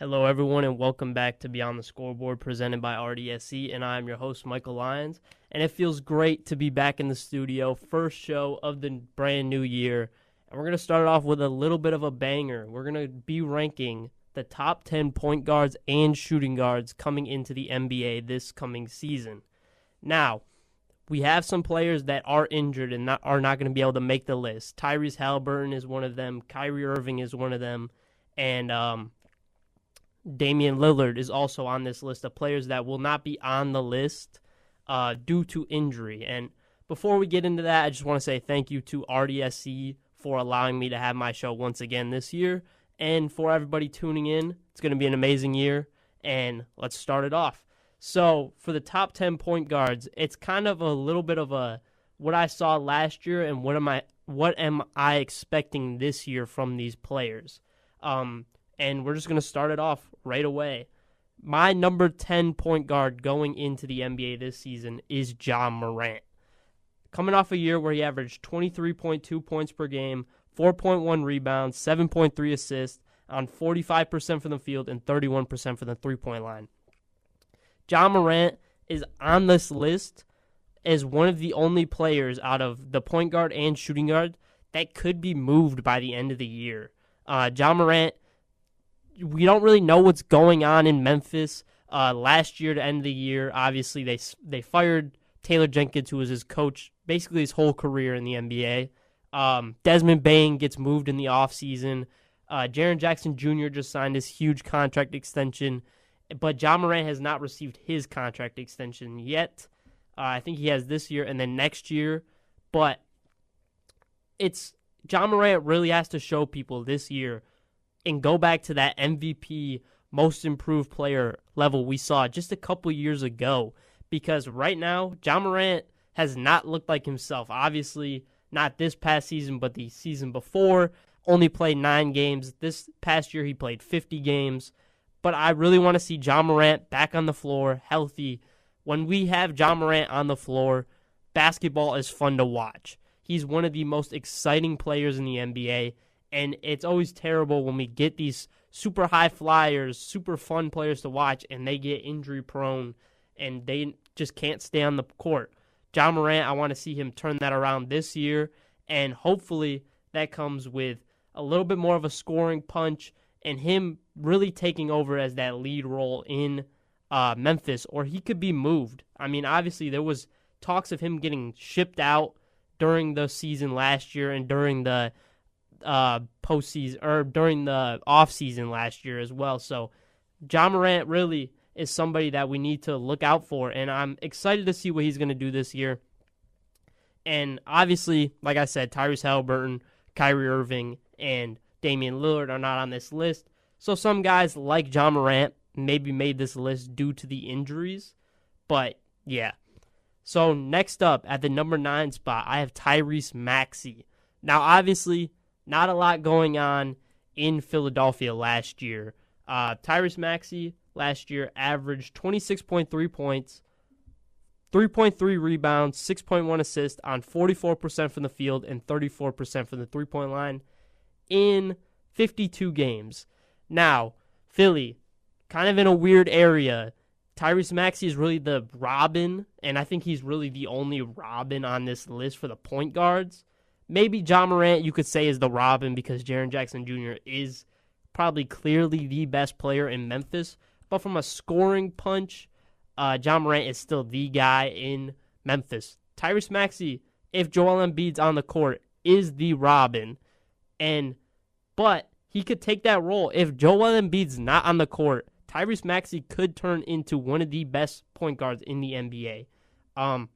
Hello, everyone, and welcome back to Beyond the Scoreboard presented by RDSC, and I'm your host, Michael Lyons, and it feels great to be back in the studio, first show of the brand new year, and we're going to start off with a little bit of a banger. We're going to be ranking the top 10 point guards and shooting guards coming into the NBA this coming season. Now, we have some players that are injured and are not going to be able to make the list. Tyrese Halliburton is one of them, Kyrie Irving is one of them, and Damian Lillard is also on this list of players that will not be on the list due to injury. And before we get into that, I just want to say thank you to RDSC for allowing me to have my show once again this year. And for everybody tuning in, it's going to be an amazing year. And let's start it off. So for the top 10 point guards, it's kind of a little bit of a what I saw last year and what am I expecting this year from these players. And we're just going to start it off right away. My number 10 point guard going into the NBA this season is Ja Morant. Coming off a year where he averaged 23.2 points per game, 4.1 rebounds, 7.3 assists on 45% from the field and 31% from the three-point line. Ja Morant is on this list as one of the only players out of the point guard and shooting guard that could be moved by the end of the year. Ja Morant, we don't really know what's going on in Memphis. Last year, to end the year, obviously they fired Taylor Jenkins, who was his coach basically his whole career in the NBA. Desmond Bane gets moved in the offseason. Jaren Jackson Jr. just signed his huge contract extension, but Ja Morant has not received his contract extension yet. I think he has this year and then next year. But Ja Morant really has to show people this year and go back to that MVP, most improved player level we saw just a couple years ago. Because right now, Ja Morant has not looked like himself. Obviously, not this past season, but the season before. Only played 9 games. This past year, he played 50 games. But I really want to see Ja Morant back on the floor, healthy. When we have Ja Morant on the floor, basketball is fun to watch. He's one of the most exciting players in the NBA. And it's always terrible when we get these super high flyers, super fun players to watch, and they get injury prone and they just can't stay on the court. Ja Morant, I want to see him turn that around this year, and hopefully that comes with a little bit more of a scoring punch and him really taking over as that lead role in Memphis, or he could be moved. I mean, obviously there was talks of him getting shipped out during the season last year and during the postseason or during the offseason last year as well. So Ja Morant really is somebody that we need to look out for, and I'm excited to see what he's going to do this year. And obviously, like I said, Tyrese Halliburton, Kyrie Irving, and Damian Lillard are not on this list. So some guys like Ja Morant maybe made this list due to the injuries. But yeah. So next up at the number 9 spot, I have Tyrese Maxey. Now obviously, not a lot going on in Philadelphia last year. Tyrese Maxey last year averaged 26.3 points, 3.3 rebounds, 6.1 assists on 44% from the field and 34% from the three-point line in 52 games. Now, Philly, kind of in a weird area. Tyrese Maxey is really the Robin, and I think he's really the only Robin on this list for the point guards. Maybe Ja Morant, you could say, is the Robin because Jaren Jackson Jr. is probably clearly the best player in Memphis. But from a scoring punch, Ja Morant is still the guy in Memphis. Tyrese Maxey, if Joel Embiid's on the court, is the Robin. But he could take that role. If Joel Embiid's not on the court, Tyrese Maxey could turn into one of the best point guards in the NBA. And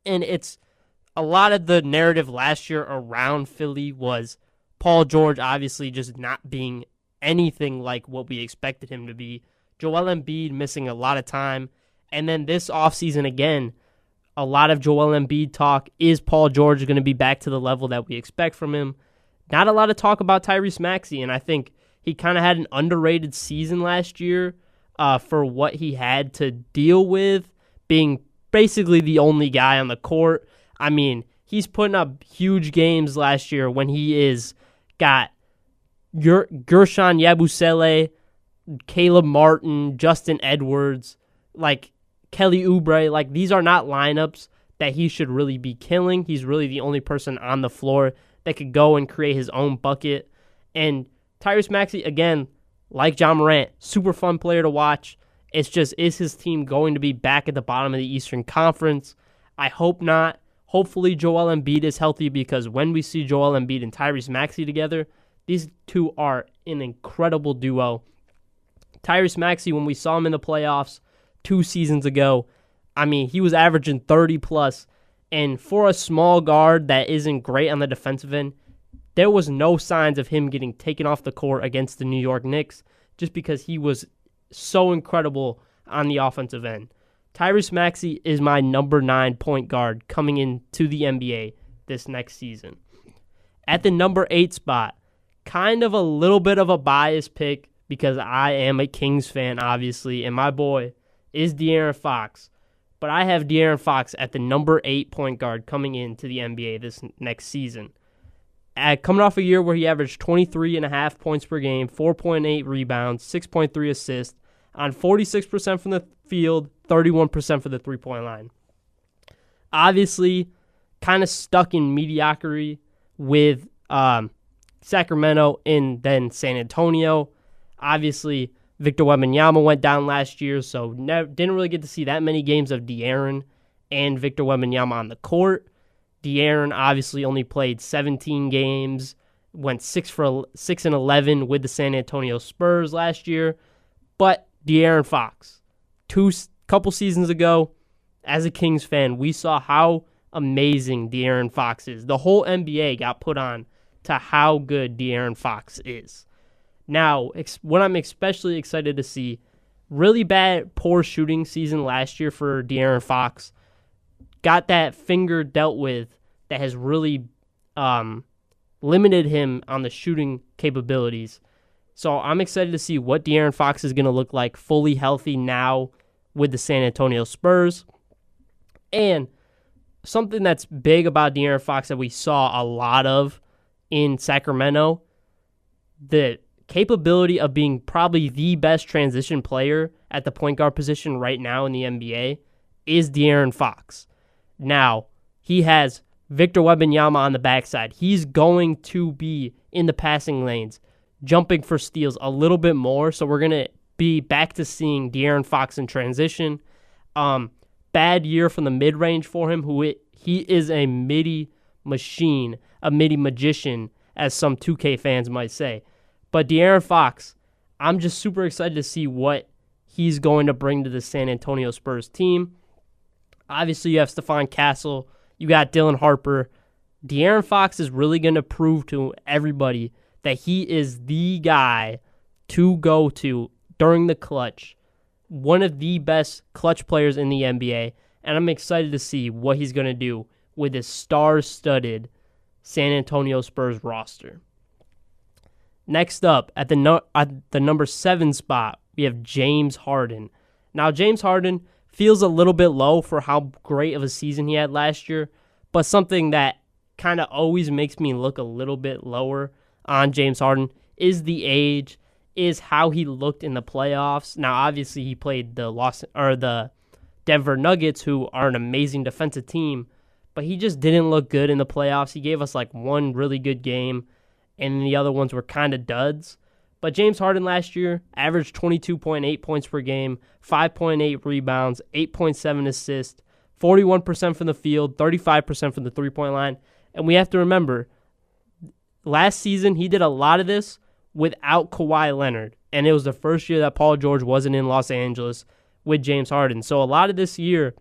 it's a lot of the narrative last year around Philly was Paul George obviously just not being anything like what we expected him to be. Joel Embiid missing a lot of time. And then this offseason again, a lot of Joel Embiid talk. Is Paul George going to be back to the level that we expect from him? Not a lot of talk about Tyrese Maxey, and I think he kind of had an underrated season last year for what he had to deal with, being basically the only guy on the court. I mean, he's putting up huge games last year when he got Gershon Yabusele, Caleb Martin, Justin Edwards, like Kelly Oubre, like these are not lineups that he should really be killing. He's really the only person on the floor that could go and create his own bucket. And Tyrese Maxey, again, like John Morant, super fun player to watch. It's just, is his team going to be back at the bottom of the Eastern Conference? I hope not. Hopefully Joel Embiid is healthy, because when we see Joel Embiid and Tyrese Maxey together, these two are an incredible duo. Tyrese Maxey, when we saw him in the playoffs 2 seasons ago, I mean, he was averaging 30 plus, and for a small guard that isn't great on the defensive end, there was no signs of him getting taken off the court against the New York Knicks, just because he was so incredible on the offensive end. Tyrese Maxey is my number 9 point guard coming into the NBA this next season. At the number 8 spot, kind of a little bit of a biased pick, because I am a Kings fan, obviously, and my boy is De'Aaron Fox. But I have De'Aaron Fox at the number 8 point guard coming into the NBA this next season. Coming off a year where he averaged 23.5 points per game, 4.8 rebounds, 6.3 assists, on 46% from the field, 31% for the three-point line. Obviously, kind of stuck in mediocrity with Sacramento and then San Antonio. Obviously, Victor Wembanyama went down last year, so didn't really get to see that many games of De'Aaron and Victor Wembanyama on the court. De'Aaron obviously only played 17 games, went 6-11 with the San Antonio Spurs last year. But De'Aaron Fox, couple seasons ago, as a Kings fan, we saw how amazing De'Aaron Fox is. The whole NBA got put on to how good De'Aaron Fox is. Now, what I'm especially excited to see, really poor shooting season last year for De'Aaron Fox. Got that finger dealt with that has really limited him on the shooting capabilities. So I'm excited to see what De'Aaron Fox is going to look like fully healthy now with the San Antonio Spurs. And something that's big about De'Aaron Fox that we saw a lot of in Sacramento, the capability of being probably the best transition player at the point guard position right now in the NBA is De'Aaron Fox. Now, he has Victor Wembanyama on the backside. He's going to be in the passing lanes, jumping for steals a little bit more, so we're going to be back to seeing De'Aaron Fox in transition. Bad year from the mid-range for him. He is a midi machine, a midi magician, as some 2K fans might say. But De'Aaron Fox, I'm just super excited to see what he's going to bring to the San Antonio Spurs team. Obviously, you have Stephon Castle. You got Dylan Harper. De'Aaron Fox is really going to prove to everybody that he is the guy to go to during the clutch. One of the best clutch players in the NBA. And I'm excited to see what he's going to do with his star-studded San Antonio Spurs roster. Next up, at the number 7 spot, we have James Harden. Now, James Harden feels a little bit low for how great of a season he had last year, but something that kind of always makes me look a little bit lower on James Harden is the age, is how he looked in the playoffs. Now, obviously, he played the Denver Nuggets, who are an amazing defensive team, but he just didn't look good in the playoffs. He gave us like one really good game, and the other ones were kind of duds. But James Harden last year averaged 22.8 points per game, 5.8 rebounds, 8.7 assists, 41% from the field, 35% from the three-point line. And we have to remember, last season he did a lot of this without Kawhi Leonard. And it was the first year that Paul George wasn't in Los Angeles with James Harden. So a lot of this year,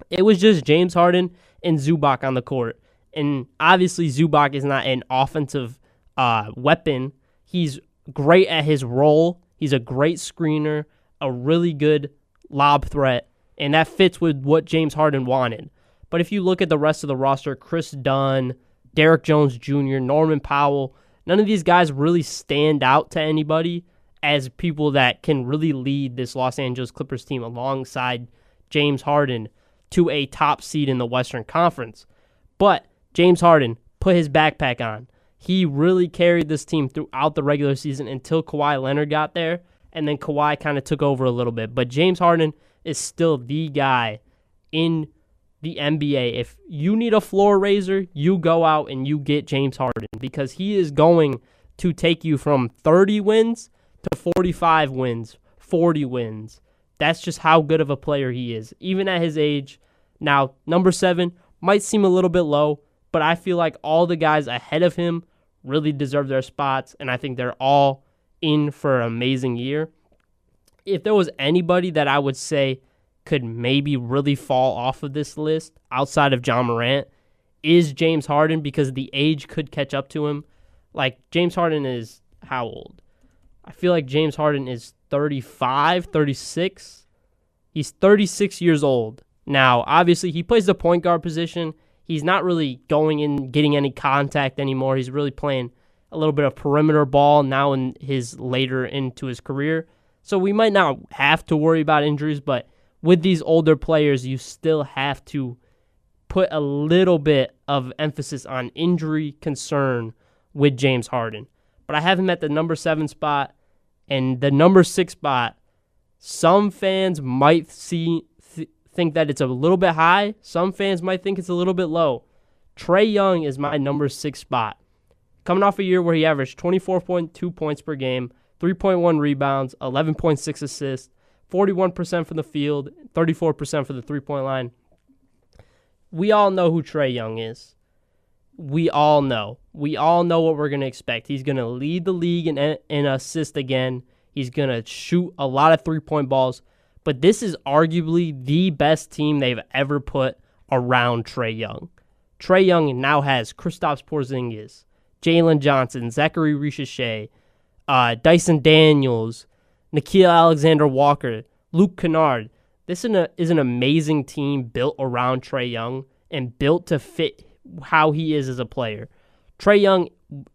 it was just James Harden and Zubac on the court. And obviously Zubac is not an offensive weapon. He's great at his role. He's a great screener, a really good lob threat, and that fits with what James Harden wanted. But if you look at the rest of the roster, Chris Dunn, Derrick Jones Jr., Norman Powell, none of these guys really stand out to anybody as people that can really lead this Los Angeles Clippers team alongside James Harden to a top seed in the Western Conference. But James Harden put his backpack on. He really carried this team throughout the regular season until Kawhi Leonard got there. and then Kawhi kind of took over a little bit. But James Harden is still the guy in the NBA. If you need a floor raiser, you go out and you get James Harden because he is going to take you from 30 wins to 45 wins, 40 wins. That's just how good of a player he is, even at his age. Now, number 7 might seem a little bit low, but I feel like all the guys ahead of him really deserve their spots, and I think they're all in for an amazing year. If there was anybody that I would say could maybe really fall off of this list outside of John Morant is James Harden, because the age could catch up to him. Like, James Harden is how old? I feel like James Harden is 35, 36. He's 36 years old. Now, obviously, he plays the point guard position. He's not really going in, getting any contact anymore. He's really playing a little bit of perimeter ball now in his later into his career. So we might not have to worry about injuries, but with these older players, you still have to put a little bit of emphasis on injury concern with James Harden. But I have him at the number 7 spot, and the number 6 spot, some fans might think that it's a little bit high. Some fans might think it's a little bit low. Trae Young is my number 6 spot. Coming off a year where he averaged 24.2 points per game, 3.1 rebounds, 11.6 assists, 41% from the field, 34% from the three-point line. We all know who Trae Young is. We all know. We all know what we're going to expect. He's going to lead the league in assist again. He's going to shoot a lot of three-point balls. But this is arguably the best team they've ever put around Trae Young. Trae Young now has Kristaps Porzingis, Jalen Johnson, Zachary Richardson, Dyson Daniels, Nickeil Alexander-Walker, Luke Kennard. This is an amazing team built around Trae Young and built to fit how he is as a player. Trae Young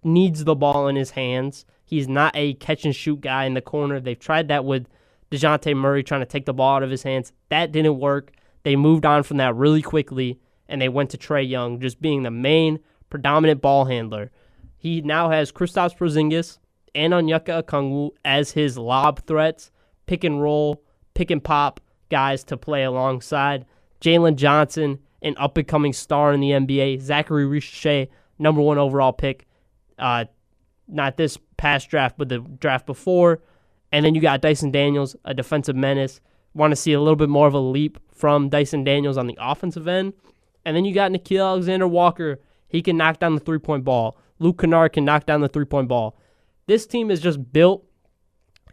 needs the ball in his hands. He's not a catch-and-shoot guy in the corner. They've tried that with DeJounte Murray trying to take the ball out of his hands. That didn't work. They moved on from that really quickly, and they went to Trae Young just being the main predominant ball handler. He now has Kristaps Porzingis and Onyeka Okongwu as his lob threats, pick and roll, pick and pop guys to play alongside. Jalen Johnson, an up-and-coming star in the NBA. Zachary Richardson, number 1 overall pick. Not this past draft, but the draft before. And then you got Dyson Daniels, a defensive menace. Want to see a little bit more of a leap from Dyson Daniels on the offensive end. And then you got Nickeil Alexander-Walker. He can knock down the three-point ball. Luke Kennard can knock down the three-point ball. This team is just built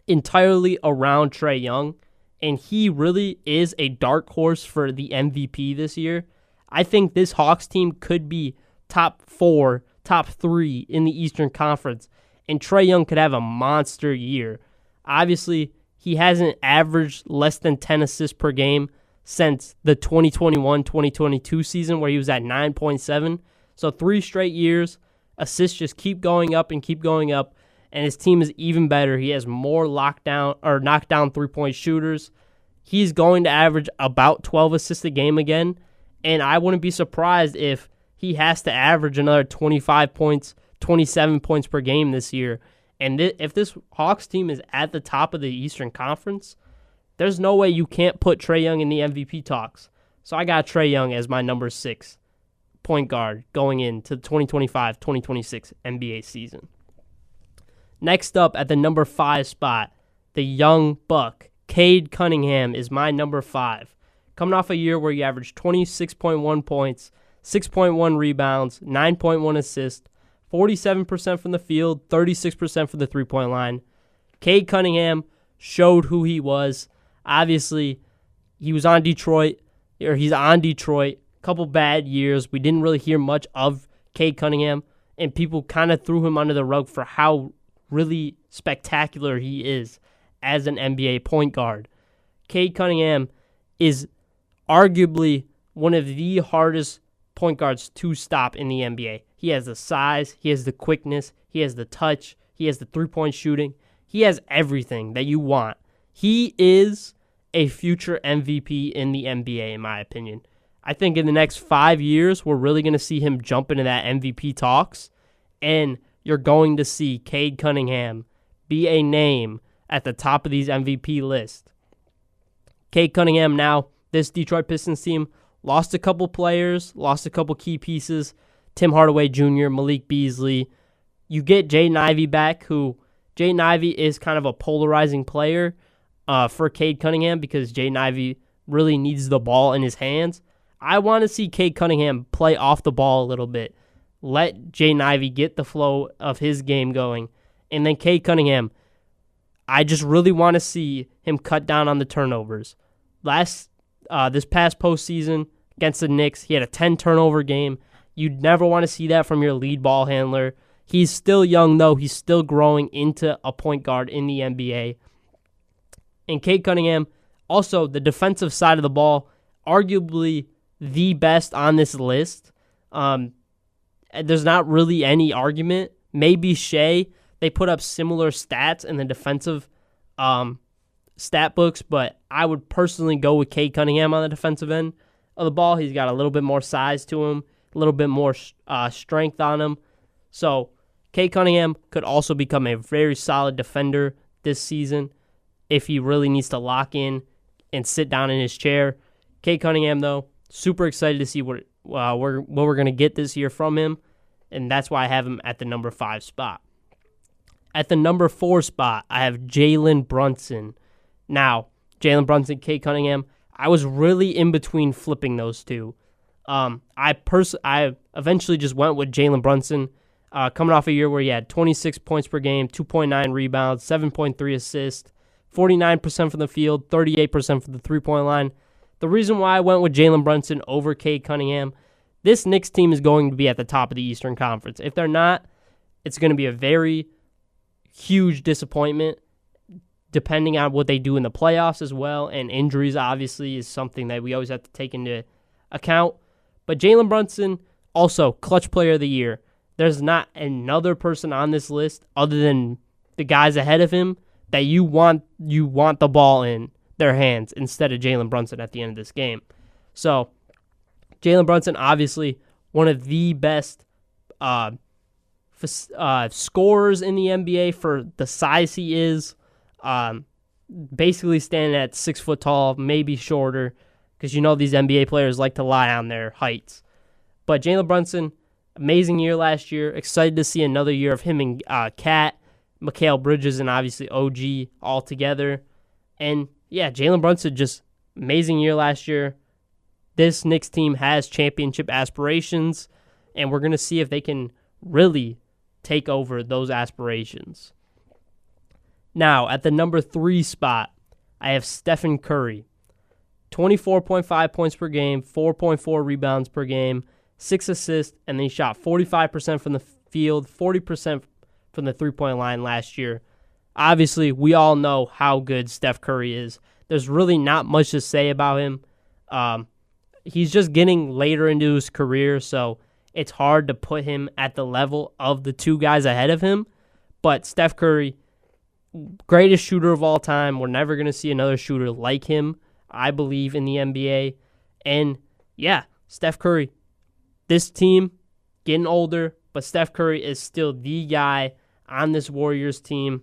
entirely around Trae Young, and he really is a dark horse for the MVP this year. I think this Hawks team could be top 4, top 3 in the Eastern Conference, and Trae Young could have a monster year. Obviously, he hasn't averaged less than 10 assists per game since the 2021-2022 season, where he was at 9.7. So 3 straight years, assists just keep going up and keep going up, and his team is even better. He has more knockdown three-point shooters. He's going to average about 12 assists a game again, and I wouldn't be surprised if he has to average another 25 points, 27 points per game this year. And if this Hawks team is at the top of the Eastern Conference, there's no way you can't put Trae Young in the MVP talks. So I got Trae Young as my number 6 point guard going into the 2025-2026 NBA season. Next up at the number 5 spot, the young buck, Cade Cunningham, is my number 5. Coming off a year where he averaged 26.1 points, 6.1 rebounds, 9.1 assists, 47% from the field, 36% from the three-point line. Cade Cunningham showed who he was. Obviously, he's on Detroit. A couple bad years. We didn't really hear much of Cade Cunningham, and people kind of threw him under the rug for how really spectacular he is as an NBA point guard. Cade Cunningham is arguably one of the hardest point guards to stop in the NBA. He has the size, he has the quickness, he has the touch, he has the three-point shooting. He has everything that you want. He is a future MVP in the NBA, in my opinion. I think in the next 5 years, we're really going to see him jump into that MVP talks, and you're going to see Cade Cunningham be a name at the top of these MVP lists. Cade Cunningham now, this Detroit Pistons team lost a couple players, lost a couple key pieces. Tim Hardaway Jr., Malik Beasley. You get Jaden Ivey back, who Jaden Ivey is kind of a polarizing player for Cade Cunningham because Jaden Ivey really needs the ball in his hands. I want to see Cade Cunningham play off the ball a little bit. Let Jaden Ivey get the flow of his game going. And then Cade Cunningham, I just really want to see him cut down on the turnovers. This past postseason against the Knicks, he had a 10-turnover game. You'd never want to see that from your lead ball handler. He's still young, though. He's still growing into a point guard in the NBA. And Cade Cunningham, also the defensive side of the ball, arguably the best on this list. There's not really any argument. Maybe Shea. They put up similar stats in the defensive stat books, but I would personally go with Cade Cunningham on the defensive end of the ball. He's got a little bit more size to him, a little bit more strength on him. So Cade Cunningham could also become a very solid defender this season if he really needs to lock in and sit down in his chair. Cade Cunningham, though, super excited to see what we're going to get this year from him, and that's why I have him at the number 5 spot. At the number 4 spot, I have Jalen Brunson. Now, Jalen Brunson, Cade Cunningham, I was really in between flipping those two. I eventually just went with Jalen Brunson, coming off a year where he had 26 points per game, 2.9 rebounds, 7.3 assists, 49% from the field, 38% from the three-point line. The reason why I went with Jalen Brunson over Cade Cunningham, this Knicks team is going to be at the top of the Eastern Conference. If they're not, it's going to be a very huge disappointment, depending on what they do in the playoffs as well. And injuries, obviously, is something that we always have to take into account. But Jalen Brunson, also clutch player of the year. There's not another person on this list other than the guys ahead of him that you want the ball in their hands instead of Jalen Brunson at the end of this game. So Jalen Brunson, obviously one of the best scorers in the NBA for the size he is. Basically standing at 6 foot tall, maybe shorter, because you know these NBA players like to lie on their heights. But Jalen Brunson, amazing year last year. Excited to see another year of him and Kat, Mikal Bridges, and obviously OG all together. And yeah, Jalen Brunson, just amazing year last year. This Knicks team has championship aspirations, and we're going to see if they can really take over those aspirations. Now, at the number 3 spot, I have Stephen Curry. 24.5 points per game, 4.4 rebounds per game, 6 assists, and then he shot 45% from the field, 40% from the three-point line last year. Obviously, we all know how good Steph Curry is. There's really not much to say about him. He's just getting later into his career, so it's hard to put him at the level of the two guys ahead of him. But Steph Curry, greatest shooter of all time. We're never going to see another shooter like him, I believe, in the NBA. And yeah, Steph Curry, this team getting older, but Steph Curry is still the guy on this Warriors team.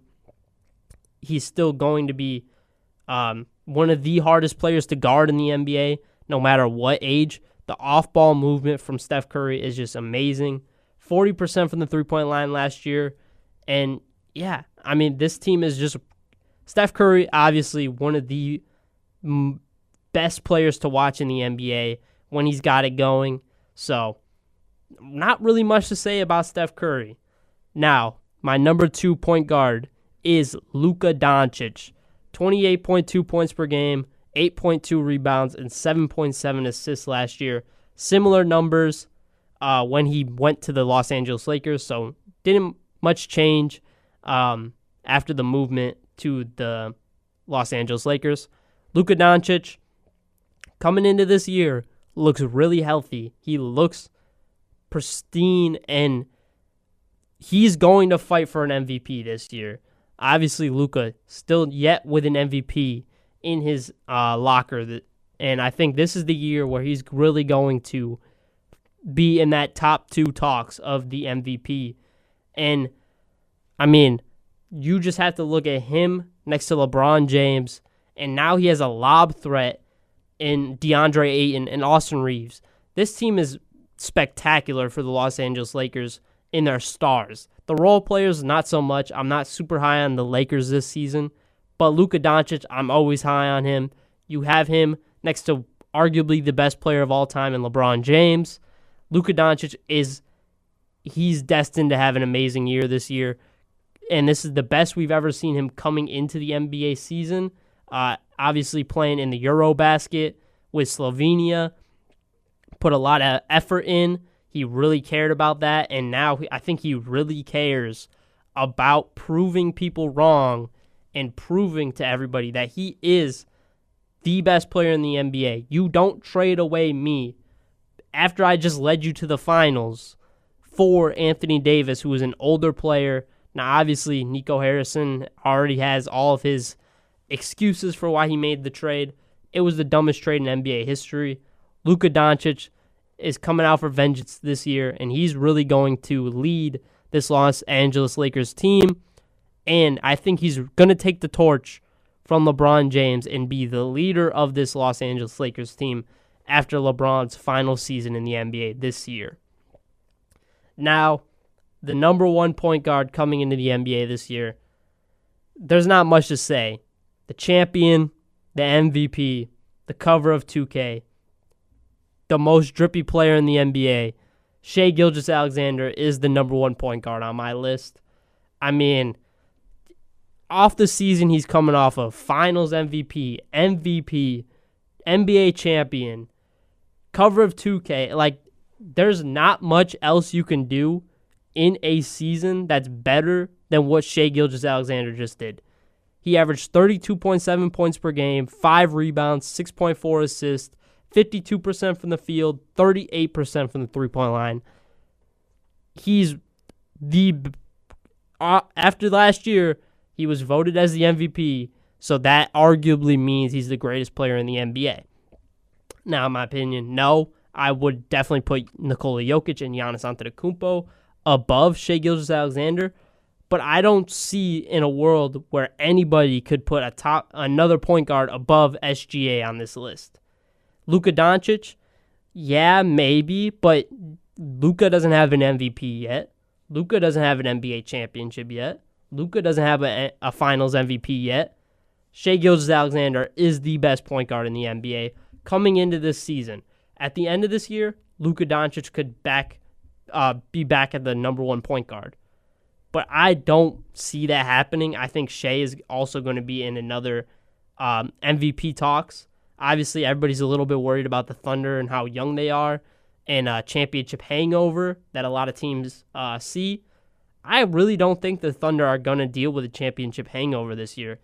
He's still going to be one of the hardest players to guard in the NBA, no matter what age. The off-ball movement from Steph Curry is just amazing. 40% from the three-point line last year. And yeah, I mean, this team is just Steph Curry, obviously one of the best players to watch in the NBA when he's got it going. So, not really much to say about Steph Curry. Now, my number 2 point guard is Luka Doncic. 28.2 points per game, 8.2 rebounds, and 7.7 assists last year. Similar numbers when he went to the Los Angeles Lakers, so didn't much change after the movement to the Los Angeles Lakers. Luka Doncic, coming into this year, looks really healthy. He looks pristine, and he's going to fight for an MVP this year. Obviously, Luka still yet with an MVP in his locker, and I think this is the year where he's really going to be in that top 2 talks of the MVP. And I mean, you just have to look at him next to LeBron James, and now he has a lob threat in DeAndre Ayton and Austin Reeves. This team is spectacular for the Los Angeles Lakers in their stars. The role players, not so much. I'm not super high on the Lakers this season, but Luka Doncic, I'm always high on him. You have him next to arguably the best player of all time in LeBron James. Luka Doncic he's destined to have an amazing year this year, and this is the best we've ever seen him coming into the NBA season. Obviously playing in the Eurobasket with Slovenia, put a lot of effort in. He really cared about that, and now I think he really cares about proving people wrong and proving to everybody that he is the best player in the NBA. You don't trade away me after I just led you to the finals for Anthony Davis, who is an older player. Now, obviously, Nico Harrison already has all of his excuses for why he made the trade. It was the dumbest trade in NBA history. Luka Doncic is coming out for vengeance this year, and he's really going to lead this Los Angeles Lakers team. And I think he's going to take the torch from LeBron James and be the leader of this Los Angeles Lakers team after LeBron's final season in the NBA this year. Now, the number one point guard coming into the NBA this year, there's not much to say. The champion, the MVP, the cover of 2K, the most drippy player in the NBA, Shai Gilgeous-Alexander is the number one point guard on my list. I mean, off the season, he's coming off of Finals MVP, NBA champion, cover of 2K. Like, there's not much else you can do in a season that's better than what Shai Gilgeous-Alexander just did. He averaged 32.7 points per game, 5 rebounds, 6.4 assists, 52% from the field, 38% from the three-point line. He's after last year, he was voted as the MVP, so that arguably means he's the greatest player in the NBA. Now, in my opinion, no. I would definitely put Nikola Jokic and Giannis Antetokounmpo above Shai Gilgeous-Alexander, but I don't see in a world where anybody could put another point guard above SGA on this list. Luka Doncic, yeah, maybe, but Luka doesn't have an MVP yet. Luka doesn't have an NBA championship yet. Luka doesn't have a Finals MVP yet. Shai Gilgeous-Alexander is the best point guard in the NBA coming into this season. At the end of this year, Luka Doncic could be back at the number one point guard. But I don't see that happening. I think Shai is also going to be in another MVP talks. Obviously, everybody's a little bit worried about the Thunder and how young they are and championship hangover that a lot of teams see. I really don't think the Thunder are going to deal with a championship hangover this year,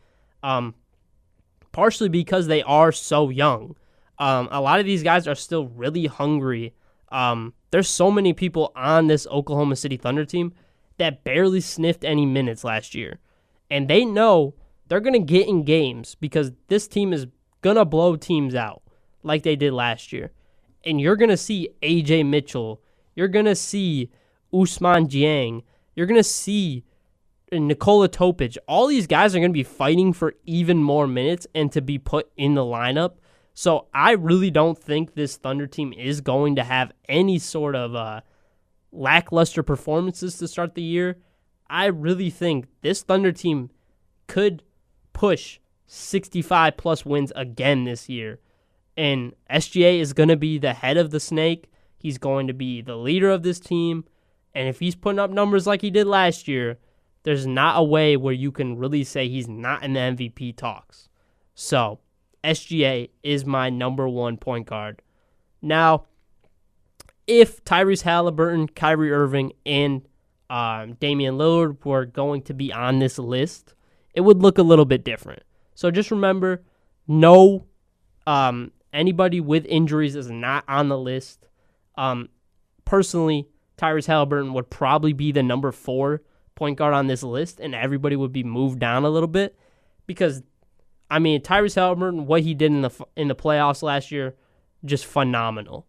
partially because they are so young. A lot of these guys are still really hungry. There's so many people on this Oklahoma City Thunder team that barely sniffed any minutes last year. And they know they're going to get in games because this team is going to blow teams out like they did last year. And you're going to see A.J. Mitchell. You're going to see Ousmane Dieng. You're going to see Nikola Topic. All these guys are going to be fighting for even more minutes and to be put in the lineup. So I really don't think this Thunder team is going to have any sort of lackluster performances to start the year. I really think this Thunder team could push 65-plus wins again this year. And SGA is going to be the head of the snake. He's going to be the leader of this team. And if he's putting up numbers like he did last year, there's not a way where you can really say he's not in the MVP talks. So SGA is my number one point guard. Now, if Tyrese Halliburton, Kyrie Irving, and Damian Lillard were going to be on this list, it would look a little bit different. So just remember, no, anybody with injuries is not on the list. Personally, Tyrese Halliburton would probably be the number 4 point guard on this list, and everybody would be moved down a little bit because, I mean, Tyrese Halliburton, what he did in the playoffs last year, just phenomenal.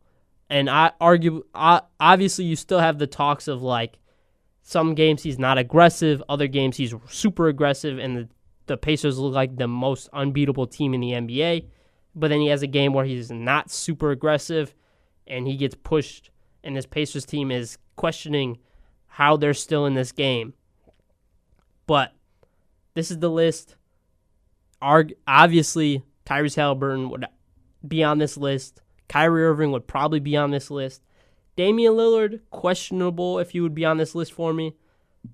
And obviously you still have the talks of like some games he's not aggressive, other games he's super aggressive, and the Pacers look like the most unbeatable team in the NBA. But then he has a game where he's not super aggressive and he gets pushed, and this Pacers team is questioning how they're still in this game. But this is the list. Obviously, Tyrese Halliburton would be on this list. Kyrie Irving would probably be on this list. Damian Lillard, questionable if he would be on this list for me.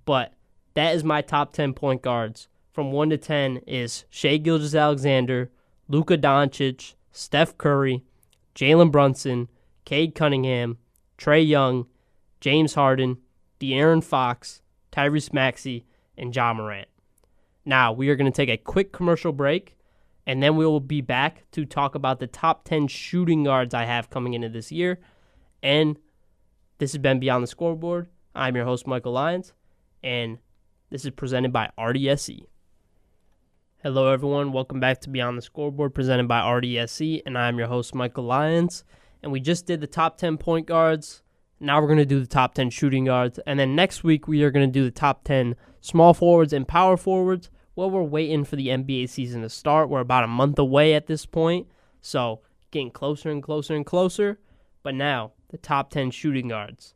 But that is my top 10 point guards. From 1 to 10 is Shai Gilgeous-Alexander, Luka Doncic, Steph Curry, Jalen Brunson, Cade Cunningham, Trae Young, James Harden, De'Aaron Fox, Tyrese Maxey, and Ja Morant. Now, we are going to take a quick commercial break, and then we will be back to talk about the top 10 shooting guards I have coming into this year. And this has been Beyond the Scoreboard. I'm your host, Michael Lyons, and this is presented by RDSE. Hello, everyone. Welcome back to Beyond the Scoreboard, presented by RDSE, and I'm your host, Michael Lyons. And we just did the top 10 point guards. Now we're going to do the top 10 shooting guards. And then next week, we are going to do the top 10 small forwards and power forwards. Well, we're waiting for the NBA season to start. We're about a month away at this point, so getting closer and closer and closer. But now, the top 10 shooting guards.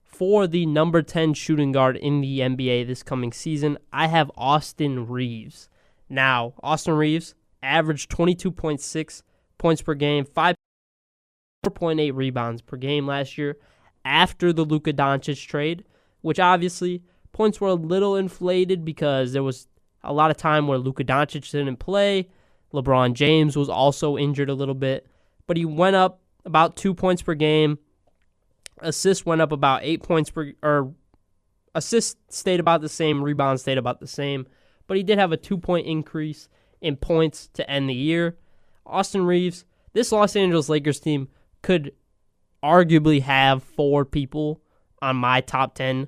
For the number 10 shooting guard in the NBA this coming season, I have Austin Reeves. Now, Austin Reeves averaged 22.6 points per game, 4.8 rebounds per game last year after the Luka Doncic trade, which obviously points were a little inflated because there was a lot of time where Luka Doncic didn't play. LeBron James was also injured a little bit, but he went up about 2 points per game. Assists went up about 8 points assists stayed about the same, rebounds stayed about the same, but he did have a 2-point increase in points to end the year. Austin Reeves, this Los Angeles Lakers team could arguably have 4 people on my top 10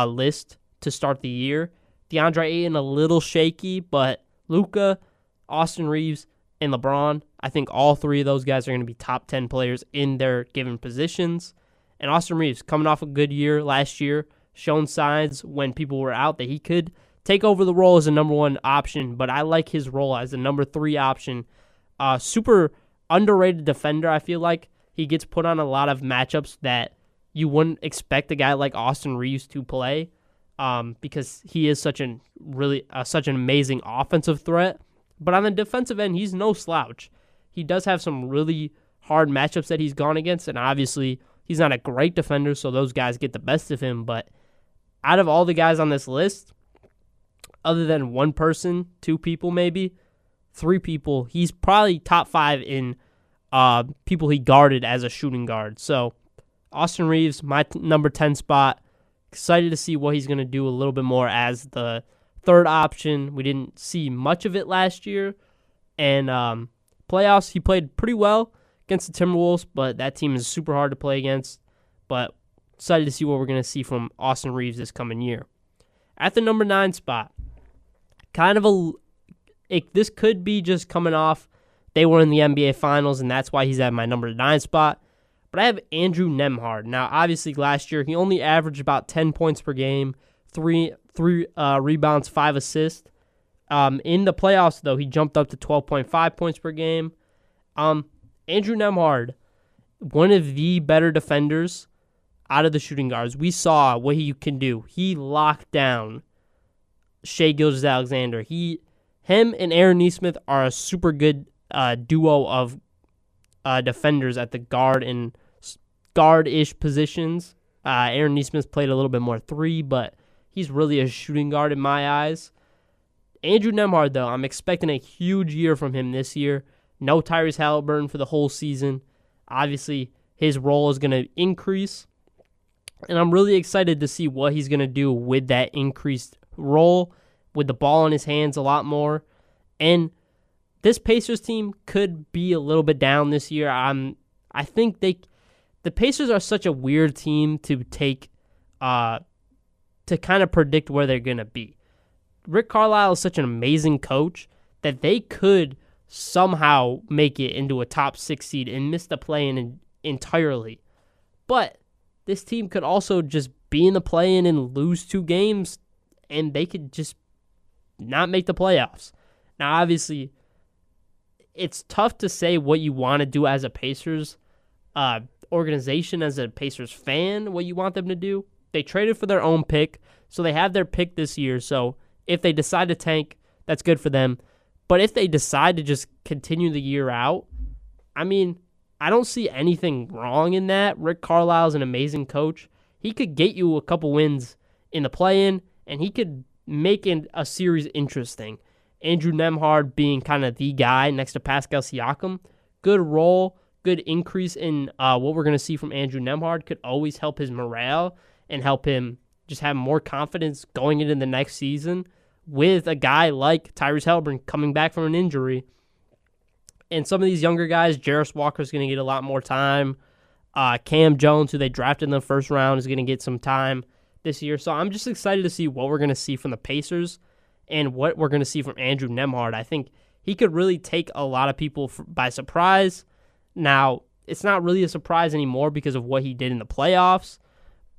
list to start the year. DeAndre Ayton a little shaky, but Luka, Austin Reeves, and LeBron, I think all 3 of those guys are going to be top 10 players in their given positions. And Austin Reeves, coming off a good year last year, shown signs when people were out that he could take over the role as a number 1 option, but I like his role as a number 3 option. Super underrated defender, I feel like. He gets put on a lot of matchups that you wouldn't expect a guy like Austin Reeves to play because he is such an amazing offensive threat. But on the defensive end, he's no slouch. He does have some really hard matchups that he's gone against, and obviously he's not a great defender, so those guys get the best of him. But out of all the guys on this list, other than 1 person, 2 people maybe, 3 people, he's probably top 5 in people he guarded as a shooting guard. So Austin Reeves, my number 10 spot. Excited to see what he's going to do a little bit more as the 3rd option. We didn't see much of it last year. And playoffs, he played pretty well against the Timberwolves, but that team is super hard to play against. But excited to see what we're going to see from Austin Reeves this coming year. At the number 9 spot, this could be just coming off. They were in the NBA Finals, and that's why he's at my number 9 spot. But I have Andrew Nembhard. Now, obviously, last year, he only averaged about 10 points per game, 3 rebounds, 5 assists. In the playoffs, though, he jumped up to 12.5 points per game. Andrew Nembhard, one of the better defenders out of the shooting guards. We saw what he can do. He locked down Shai Gilgeous-Alexander. Him and Aaron Nesmith are a super good duo of defenders at the guard-ish positions. Aaron Nesmith played a little bit more 3, but he's really a shooting guard in my eyes. Andrew Nembhard, though, I'm expecting a huge year from him this year. No Tyrese Halliburton for the whole season. Obviously, his role is going to increase, and I'm really excited to see what he's going to do with that increased role, with the ball in his hands a lot more. And this Pacers team could be a little bit down this year. I think the Pacers are such a weird team to take to kind of predict where they're going to be. Rick Carlisle is such an amazing coach that they could somehow make it into a top 6 seed and miss the play-in entirely. But this team could also just be in the play-in and lose 2 games, and they could just not make the playoffs. Now, obviously, it's tough to say what you want to do as a Pacers organization, as a Pacers fan, what you want them to do. They traded for their own pick, so they have their pick this year. So if they decide to tank, that's good for them. But if they decide to just continue the year out, I mean, I don't see anything wrong in that. Rick Carlisle's an amazing coach. He could get you a couple wins in the play-in, and he could make a series interesting. Andrew Nembhard being kind of the guy next to Pascal Siakam. Good role, good increase in what we're going to see from Andrew Nembhard could always help his morale and help him just have more confidence going into the next season with a guy like Tyrese Halliburton coming back from an injury. And some of these younger guys, Jarris Walker's going to get a lot more time. Cam Jones, who they drafted in the first round, is going to get some time this year. So I'm just excited to see what we're going to see from the Pacers and what we're going to see from Andrew Nembhard. I think he could really take a lot of people by surprise. Now, it's not really a surprise anymore because of what he did in the playoffs,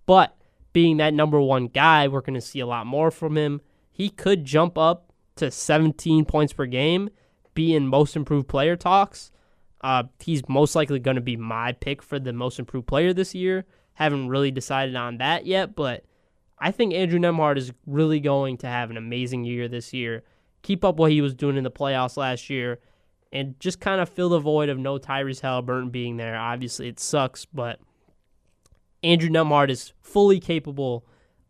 but being that number one guy, we're going to see a lot more from him. He could jump up to 17 points per game, be in most improved player talks. He's most likely going to be my pick for the most improved player this year. Haven't really decided on that yet, but I think Andrew Nembhard is really going to have an amazing year this year. Keep up what he was doing in the playoffs last year and just kind of fill the void of no Tyrese Halliburton being there. Obviously, it sucks, but Andrew Nembhard is fully capable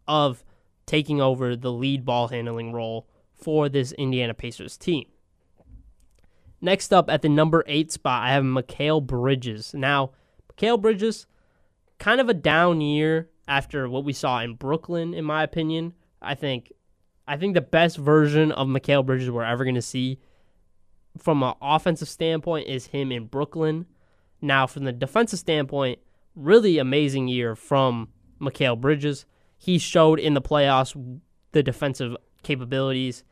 of taking over the lead ball handling role for this Indiana Pacers team. Next up at the number 8 spot, I have Mikal Bridges. Now, Mikal Bridges, kind of a down year after what we saw in Brooklyn, in my opinion. I think the best version of Mikal Bridges we're ever going to see from an offensive standpoint is him in Brooklyn. Now, from the defensive standpoint, really amazing year from Mikal Bridges. He showed in the playoffs the defensive capabilities,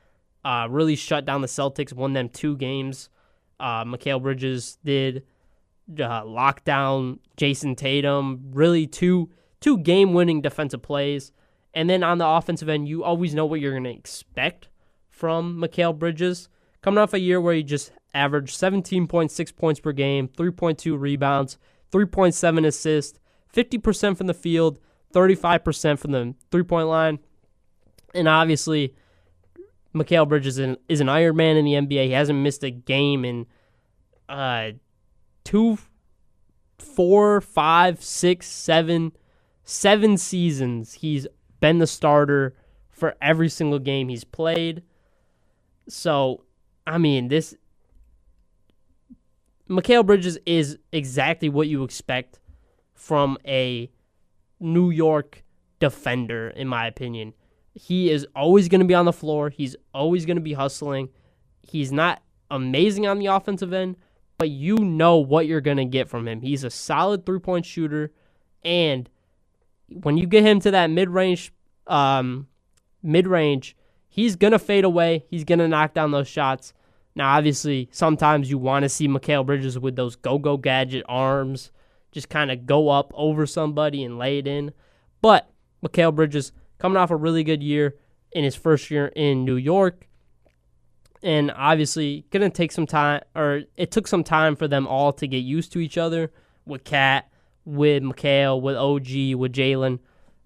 really shut down the Celtics, won them 2 games. Mikal Bridges did lock down Jason Tatum, really two game-winning defensive plays. And then on the offensive end, you always know what you're going to expect from Mikal Bridges. Coming off a year where he just averaged 17.6 points per game, 3.2 rebounds, 3.7 assists, 50% from the field, 35% from the three-point line. And obviously, Mikal Bridges is an Iron Man in the NBA. He hasn't missed a game in 2, 4, 5, 6, 7 seasons. He's been the starter for every single game he's played. So, I mean, Mikal Bridges is exactly what you expect from a New York defender, in my opinion. He is always going to be on the floor. He's always going to be hustling. He's not amazing on the offensive end, but you know what you're going to get from him. He's a solid three-point shooter, and when you get him to that mid-range, he's going to fade away. He's going to knock down those shots. Now, obviously, sometimes you want to see Mikal Bridges with those go-go gadget arms, just kind of go up over somebody and lay it in. But Mikal Bridges coming off a really good year in his first year in New York. And obviously, going to take some time, or it took some time for them all to get used to each other with Kat, with Mikal, with OG, with Jalen.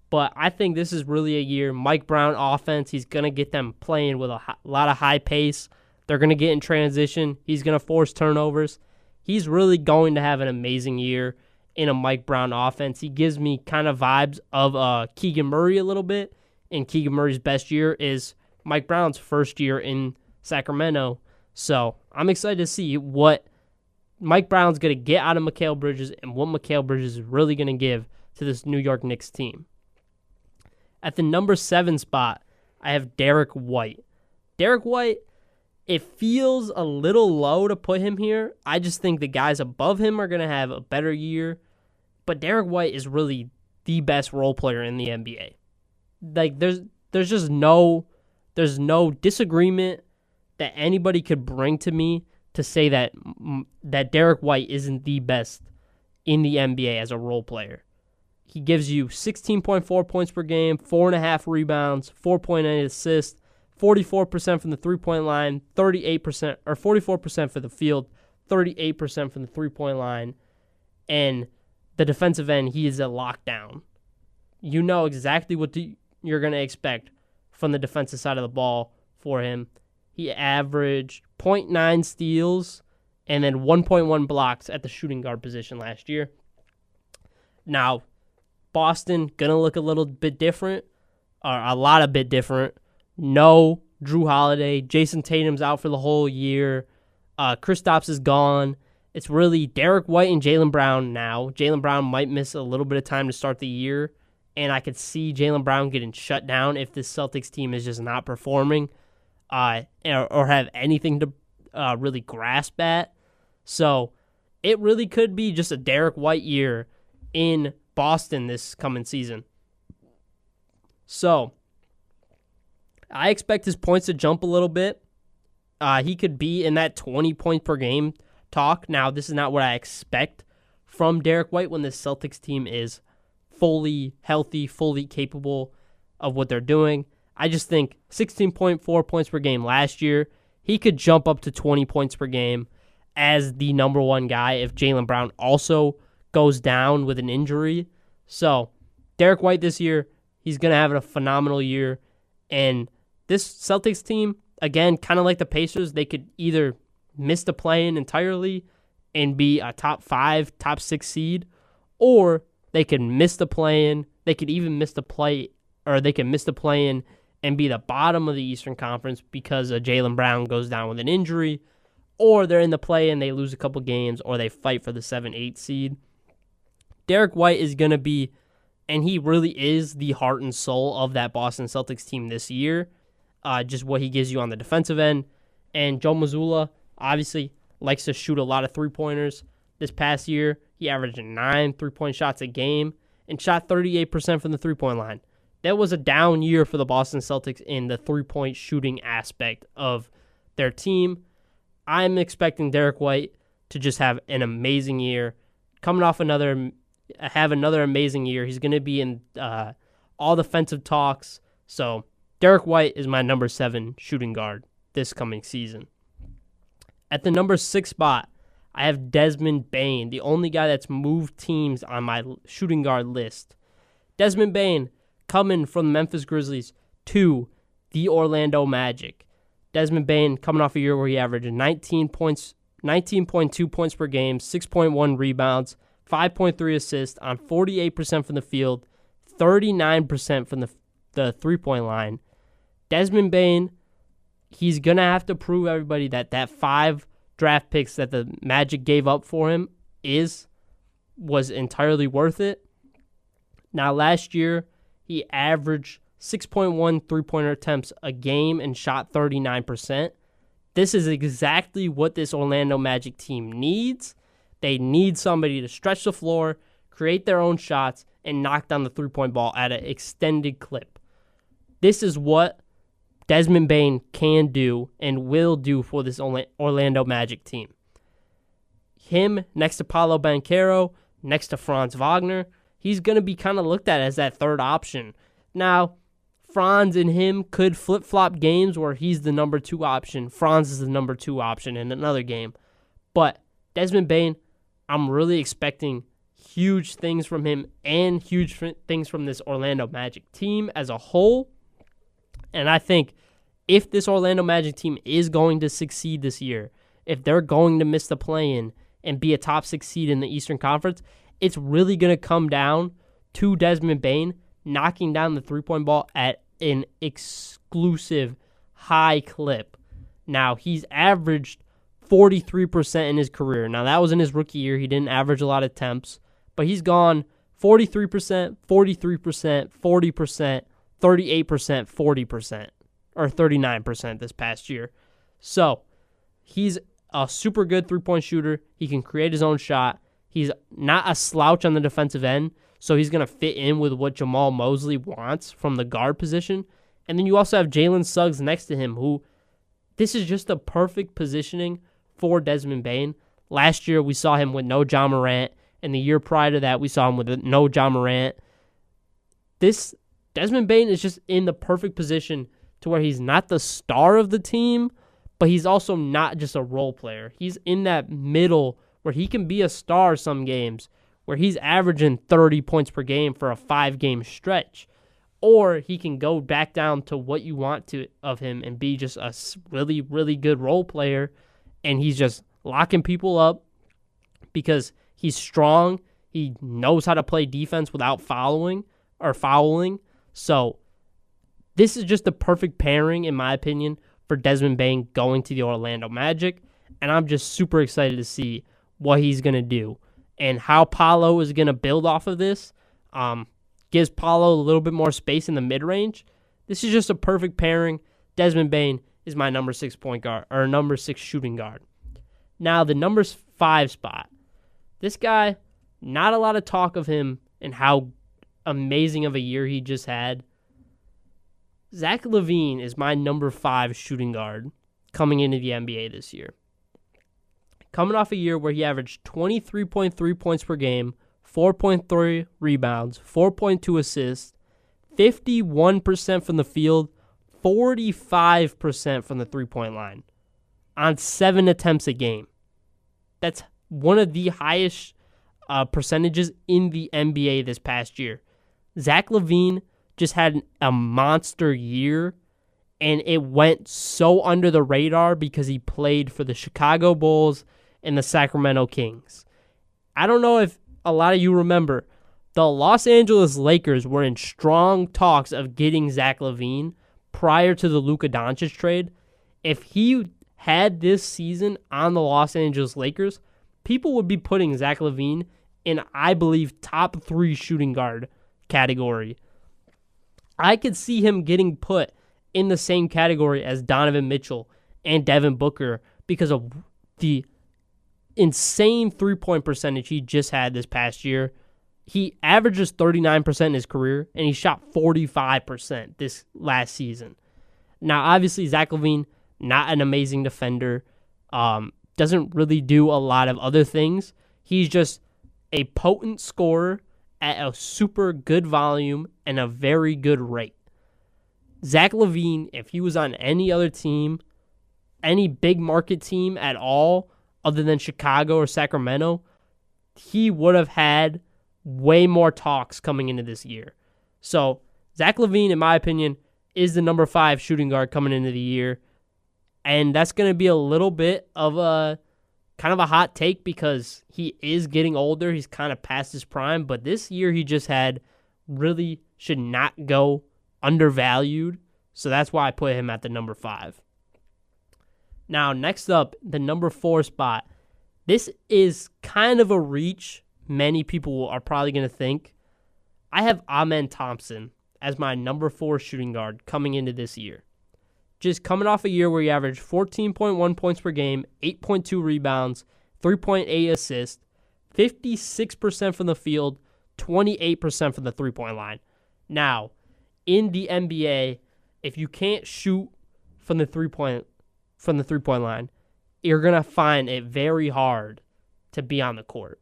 But I think this is really a year. Mike Brown offense, he's going to get them playing with a lot of high pace. They're going to get in transition. He's going to force turnovers. He's really going to have an amazing year in a Mike Brown offense. He gives me kind of vibes of Keegan Murray a little bit. And Keegan Murray's best year is Mike Brown's first year in Sacramento. So I'm excited to see what Mike Brown's going to get out of Mikal Bridges and what Mikal Bridges is really going to give to this New York Knicks team. At the number 7 spot, I have Derek White. Derek White, it feels a little low to put him here. I just think the guys above him are going to have a better year. But Derek White is really the best role player in the NBA. Like there's just no disagreement that anybody could bring to me to say that Derek White isn't the best in the NBA as a role player. He gives you 16.4 points per game, 4.5 rebounds, 4.8 assists, 44% from the three-point line, 38% or 44% for the field, 38% from the three-point line, and the defensive end, he is a lockdown. You know exactly what you're going to expect from the defensive side of the ball for him. He averaged 0.9 steals and then 1.1 blocks at the shooting guard position last year. Now, Boston going to look a little bit different, or a lot a bit different. No Drew Holiday. Jason Tatum's out for the whole year. Kristaps is gone. It's really Derek White and Jaylen Brown now. Jaylen Brown might miss a little bit of time to start the year, and I could see Jaylen Brown getting shut down if this Celtics team is just not performing or have anything to really grasp at. So it really could be just a Derek White year in Boston this coming season. So I expect his points to jump a little bit. He could be in that 20 point per game talk. Now, this is not what I expect from Derek White when this Celtics team is fully healthy, fully capable of what they're doing. I just think 16.4 points per game last year. He could jump up to 20 points per game as the number one guy if Jaylen Brown also goes down with an injury. So, Derek White this year, he's going to have a phenomenal year. And this Celtics team, again, kind of like the Pacers, they could either miss the play-in entirely and be a top 5, top 6 seed, or they could miss the play-in. They could even miss the play-in and be the bottom of the Eastern Conference because Jaylen Brown goes down with an injury, or they're in the play-in, they lose a couple games, or they fight for the 7-8 seed. Derek White is going to be, and he really is the heart and soul of that Boston Celtics team this year, just what he gives you on the defensive end. And Joe Mazzulla, obviously, likes to shoot a lot of three-pointers. This past year, he averaged 9 three-point shots a game and shot 38% from the three-point line. That was a down year for the Boston Celtics in the three-point shooting aspect of their team. I'm expecting Derek White to just have an amazing year. Coming off another amazing year. He's going to be in all defensive talks. So Derek White is my number 7 shooting guard this coming season. At the number 6 spot, I have Desmond Bane, the only guy that's moved teams on my shooting guard list. Desmond Bane coming from the Memphis Grizzlies to the Orlando Magic. Desmond Bane coming off a year where he averaged 19.2 points per game, 6.1 rebounds, 5.3 assists on 48% from the field, 39% from the three-point line. Desmond Bane, he's going to have to prove everybody that 5 draft picks that the Magic gave up for him was entirely worth it. Now, last year, he averaged 6.1 three-pointer attempts a game and shot 39%. This is exactly what this Orlando Magic team needs. They need somebody to stretch the floor, create their own shots, and knock down the three-point ball at an extended clip. This is what Desmond Bane can do and will do for this Orlando Magic team. Him next to Paolo Banchero, next to Franz Wagner, he's going to be kind of looked at as that third option. Now, Franz and him could flip-flop games where he's the number 2 option. Franz is the number 2 option in another game. But Desmond Bane, I'm really expecting huge things from him and huge things from this Orlando Magic team as a whole. And I think if this Orlando Magic team is going to succeed this year, if they're going to miss the play-in and be a top 6 seed in the Eastern Conference, it's really going to come down to Desmond Bane knocking down the three-point ball at an exclusive high clip. Now, he's averaged 43% in his career. Now, that was in his rookie year. He didn't average a lot of attempts, but he's gone 43%, 43%, 40%, 38%, 40%, or 39% this past year. So, he's a super good three-point shooter. He can create his own shot. He's not a slouch on the defensive end, so he's going to fit in with what Jamal Mosley wants from the guard position. And then you also have Jalen Suggs next to him, who this is just the perfect positioning for Desmond Bane. Last year, we saw him with no Ja Morant, and the year prior to that, we saw him with no Ja Morant. This Desmond Bane is just in the perfect position to where he's not the star of the team, but he's also not just a role player. He's in that middle where he can be a star some games, where he's averaging 30 points per game for a 5-game stretch. Or he can go back down to what you want of him and be just a really, really good role player, and he's just locking people up because he's strong. He knows how to play defense without fouling. So this is just the perfect pairing, in my opinion, for Desmond Bane going to the Orlando Magic, and I'm just super excited to see what he's going to do and how Paolo is going to build off of this. Gives Paolo a little bit more space in the mid-range. This is just a perfect pairing. Desmond Bane is my number 6 point guard, or number 6 shooting guard. Now, the number 5 spot. This guy, not a lot of talk of him and how amazing of a year he just had. Zach LaVine is my number 5 shooting guard coming into the NBA this year. Coming off a year where he averaged 23.3 points per game, 4.3 rebounds, 4.2 assists, 51% from the field, 45% from the three-point line on 7 attempts a game. That's one of the highest percentages in the NBA this past year. Zach LaVine just had a monster year, and it went so under the radar because he played for the Chicago Bulls and the Sacramento Kings. I don't know if a lot of you remember, the Los Angeles Lakers were in strong talks of getting Zach LaVine prior to the Luka Doncic trade. If he had this season on the Los Angeles Lakers, people would be putting Zach LaVine in, I believe, top 3 shooting guard category. I could see him getting put in the same category as Donovan Mitchell and Devin Booker because of the insane three-point percentage he just had this past year. He averages 39% in his career, and he shot 45% this last season. Now, obviously, Zach LaVine, not an amazing defender, doesn't really do a lot of other things. He's just a potent scorer at a super good volume and a very good rate. Zach LaVine, if he was on any other team, any big market team at all, other than Chicago or Sacramento, he would have had way more talks coming into this year. So, Zach LaVine, in my opinion, is the number 5 shooting guard coming into the year. And that's going to be a little bit of a kind of a hot take because he is getting older. He's kind of past his prime. But this year he just had really should not go undervalued. So that's why I put him at the number 5. Now, next up, the number 4 spot. This is kind of a reach. Many people are probably going to think. I have Amen Thompson as my number 4 shooting guard coming into this year. Just coming off a year where he averaged 14.1 points per game, 8.2 rebounds, 3.8 assists, 56% from the field, 28% from the three-point line. Now, in the NBA, if you can't shoot from the three-point line, you're going to find it very hard to be on the court.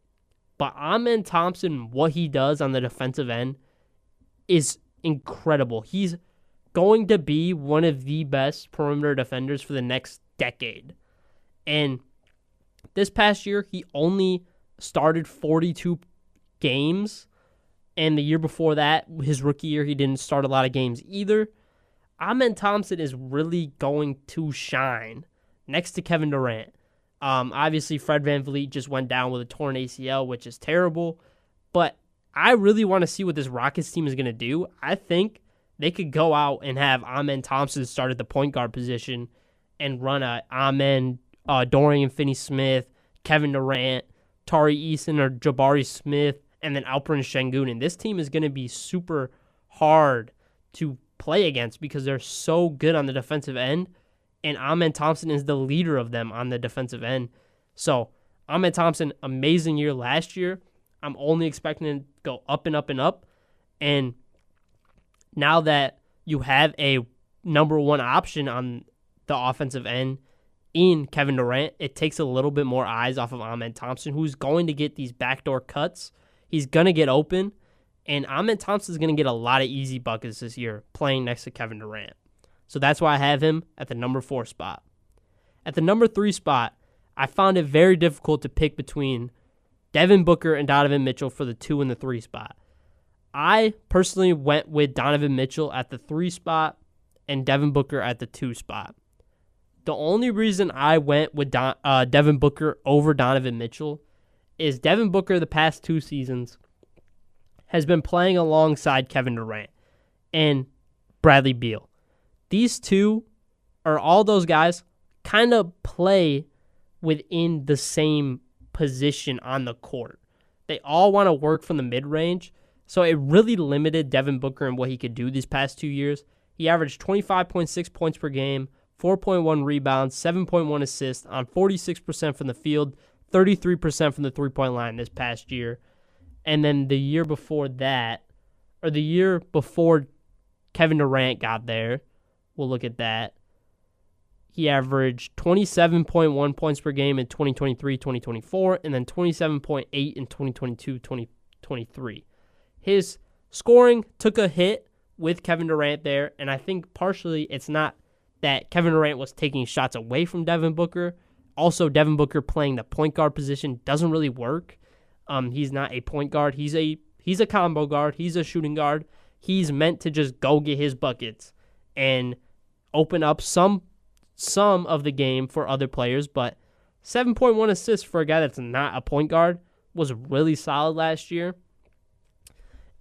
But Amen Thompson, what he does on the defensive end is incredible. He's going to be one of the best perimeter defenders for the next decade. And this past year, he only started 42 games. And the year before that, his rookie year, he didn't start a lot of games either. Amen Thompson is really going to shine next to Kevin Durant. Obviously, Fred VanVleet just went down with a torn ACL, which is terrible. But I really want to see what this Rockets team is going to do. I think they could go out and have Amen Thompson start at the point guard position and run a Amen, Dorian Finney-Smith, Kevin Durant, Tari Eason, or Jabari Smith, and then Alperen Şengün. And this team is going to be super hard to play against because they're so good on the defensive end. And Amen Thompson is the leader of them on the defensive end. So, Amen Thompson, amazing year last year. I'm only expecting him to go up and up and up. And now that you have a number 1 option on the offensive end in Kevin Durant, it takes a little bit more eyes off of Amen Thompson, who's going to get these backdoor cuts. He's going to get open. And Amen Thompson is going to get a lot of easy buckets this year playing next to Kevin Durant. So that's why I have him at the number 4 spot. At the number 3 spot, I found it very difficult to pick between Devin Booker and Donovan Mitchell for the 2 and the 3 spot. I personally went with Donovan Mitchell at the 3 spot and Devin Booker at the 2 spot. The only reason I went with Devin Booker over Donovan Mitchell is Devin Booker the past 2 seasons has been playing alongside Kevin Durant and Bradley Beal. These two are all those guys kind of play within the same position on the court. They all want to work from the mid-range, so it really limited Devin Booker and what he could do these past 2 years. He averaged 25.6 points per game, 4.1 rebounds, 7.1 assists on 46% from the field, 33% from the three-point line this past year. And then the year before that, or the year before Kevin Durant got there, we'll look at that. He averaged 27.1 points per game in 2023-2024, and then 27.8 in 2022-2023. His scoring took a hit with Kevin Durant there, and I think partially it's not that Kevin Durant was taking shots away from Devin Booker. Also, Devin Booker playing the point guard position doesn't really work. He's not a point guard. He's a combo guard. He's a shooting guard. He's meant to just go get his buckets and open up some of the game for other players, but 7.1 assists for a guy that's not a point guard was really solid last year.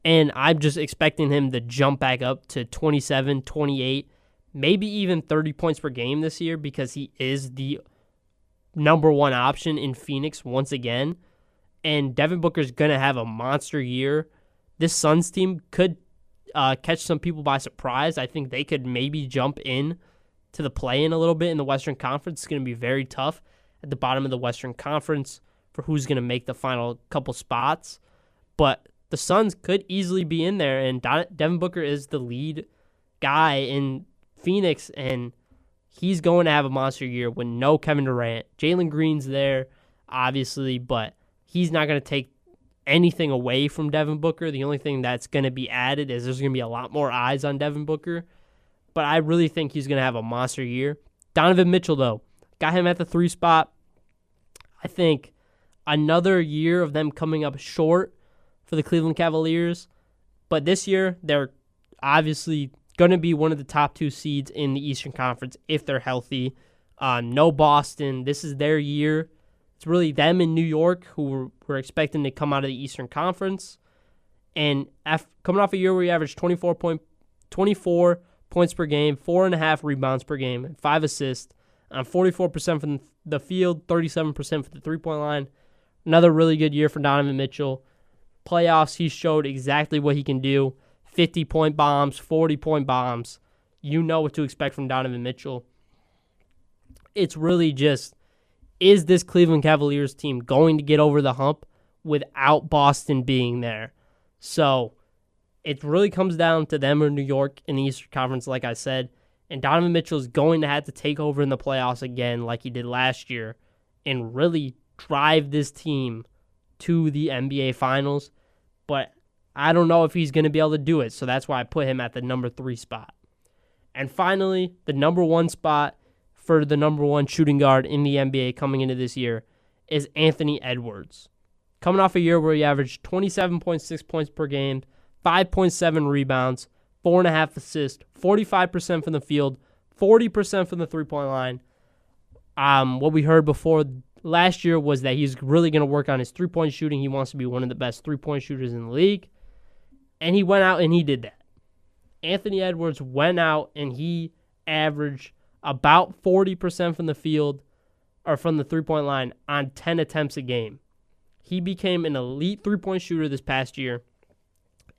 And I'm just expecting him to jump back up to 27, 28, maybe even 30 points per game this year because he is the number 1 option in Phoenix once again. And Devin Booker's going to have a monster year. This Suns team could catch some people by surprise. I think they could maybe jump in to the play-in a little bit in the Western Conference. It's going to be very tough at the bottom of the Western Conference for who's going to make the final couple spots. But the Suns could easily be in there, and Devin Booker is the lead guy in Phoenix, and he's going to have a monster year with no Kevin Durant. Jalen Green's there, obviously, but he's not going to take anything away from Devin Booker. The only thing that's going to be added is there's going to be a lot more eyes on Devin Booker. But I really think he's going to have a monster year. Donovan Mitchell, though, got him at the 3 spot. I think another year of them coming up short for the Cleveland Cavaliers. But this year, they're obviously going to be one of the top 2 seeds in the Eastern Conference if they're healthy. No Boston. This is their year. It's really them in New York who were expecting to come out of the Eastern Conference. And coming off a year where he averaged 24 points per game, 4.5 rebounds per game, and 5 assists on 44% from the field, 37% for the three-point line. Another really good year for Donovan Mitchell. Playoffs, he showed exactly what he can do. 50-point bombs, 40-point bombs. You know what to expect from Donovan Mitchell. It's really just, is this Cleveland Cavaliers team going to get over the hump without Boston being there? So it really comes down to them or New York in the Eastern Conference, like I said. And Donovan Mitchell is going to have to take over in the playoffs again like he did last year and really drive this team to the NBA Finals. But I don't know if he's going to be able to do it, so that's why I put him at the number 3 spot. And finally, the number 1 spot for the number 1 shooting guard in the NBA coming into this year is Anthony Edwards. Coming off a year where he averaged 27.6 points per game, 5.7 rebounds, 4.5 assists, 45% from the field, 40% from the three-point line. What we heard before last year was that he's really going to work on his three-point shooting. He wants to be one of the best three-point shooters in the league. And he went out and he did that. Anthony Edwards went out and he averaged about 40% from the field or from the three-point line on 10 attempts a game. He became an elite three-point shooter this past year.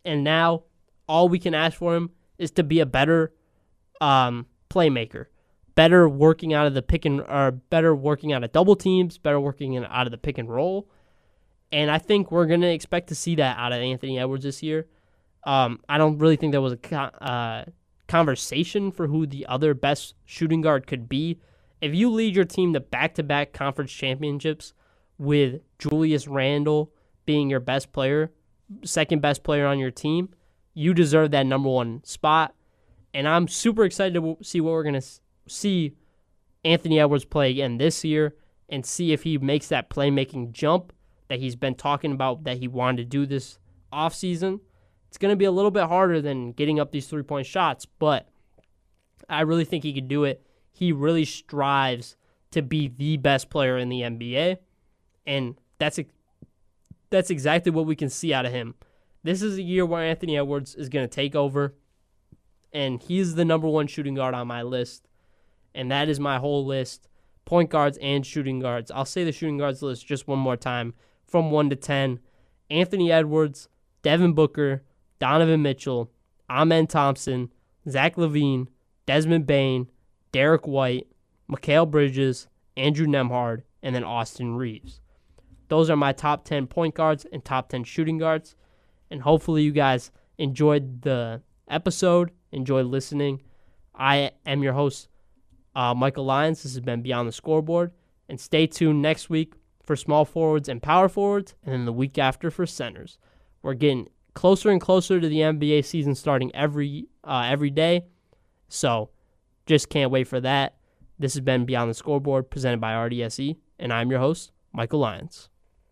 And now all we can ask for him is to be a better playmaker, better working out of the better working out of double teams, better working out of the pick and roll. And I think we're going to expect to see that out of Anthony Edwards this year. I don't really think there was a conversation for who the other best shooting guard could be. If you lead your team to back-to-back conference championships with Julius Randle being your best player, second best player on your team, you deserve that number 1 spot. And I'm super excited to see what we're going to see Anthony Edwards play again this year and see if he makes that playmaking jump that he's been talking about that he wanted to do this offseason. It's going to be a little bit harder than getting up these three-point shots, but I really think he could do it. He really strives to be the best player in the NBA, and that's exactly what we can see out of him. This is a year where Anthony Edwards is going to take over, and he's the number one shooting guard on my list, and that is my whole list, point guards and shooting guards. I'll say the shooting guards list just one more time, from 1 to 10. Anthony Edwards, Devin Booker, Donovan Mitchell, Amen Thompson, Zach LaVine, Desmond Bane, Derek White, Mikal Bridges, Andrew Nembhard, and then Austin Reeves. Those are my top 10 point guards and top 10 shooting guards. And hopefully you guys enjoyed the episode, enjoyed listening. I am your host, Michael Lyons. This has been Beyond the Scoreboard. And stay tuned next week for small forwards and power forwards, and then the week after for centers. We're getting closer and closer to the NBA season starting every day. So just can't wait for that. This has been Beyond the Scoreboard presented by RDSE, and I'm your host, Michael Lyons.